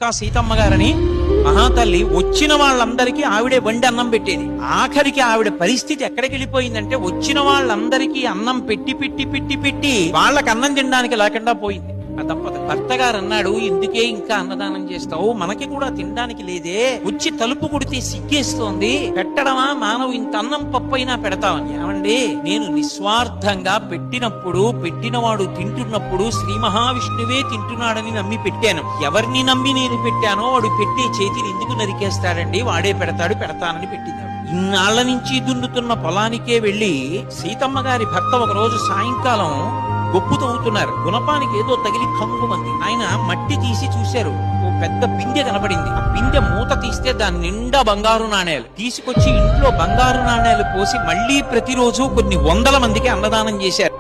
సీతమ్మ గారని మహాతల్లి వచ్చిన వాళ్ళందరికీ ఆవిడే వండి అన్నం పెట్టేది. ఆఖరికి ఆవిడ పరిస్థితి ఎక్కడికి వెళ్ళిపోయిందంటే వచ్చిన వాళ్ళందరికీ అన్నం పెట్టి పెట్టి పెట్టి పెట్టి వాళ్ళకి అన్నం తినడానికి లేకుండా పోయింది. ఆ దంపతి భర్త గారు అన్నాడు, ఎందుకే ఇంకా అన్నదానం చేస్తావు, మనకి కూడా తినడానికి లేదే, వచ్చి తలుపు కొడితే సిగ్గేస్తోంది, పెట్టడమా మానవు, ఇంత అన్నం పప్పు అయినా పెడతావని. ఏమండి, నేను నిస్వార్థంగా పెట్టినప్పుడు, పెట్టినవాడు తింటున్నప్పుడు శ్రీ మహావిష్ణువే తింటున్నాడని నమ్మి పెట్టాను. ఎవరిని నమ్మి నేను పెట్టానో వాడు పెట్టే చేతిని ఎందుకు నరికేస్తాడండి, వాడే పెడతాడు, పెడతానని పెట్టింది. ఇన్నాళ్ల నుంచి దున్నుతున్న పొలానికే వెళ్లి సీతమ్మ గారి భర్త ఒక రోజు సాయంకాలం గొప్పు తవ్వుతున్నారు. గుణపానికి ఏదో తగిలి కంగుమంది. ఆయన మట్టి తీసి చూశారు, ఓ పెద్ద బిందె కనపడింది. ఆ బిందె మూత తీస్తే దాని నిండా బంగారు నాణేలు. తీసుకొచ్చి ఇంట్లో బంగారు నాణేలు పోసి మళ్లీ ప్రతిరోజు కొన్ని వందల మందికి అన్నదానం చేశారు.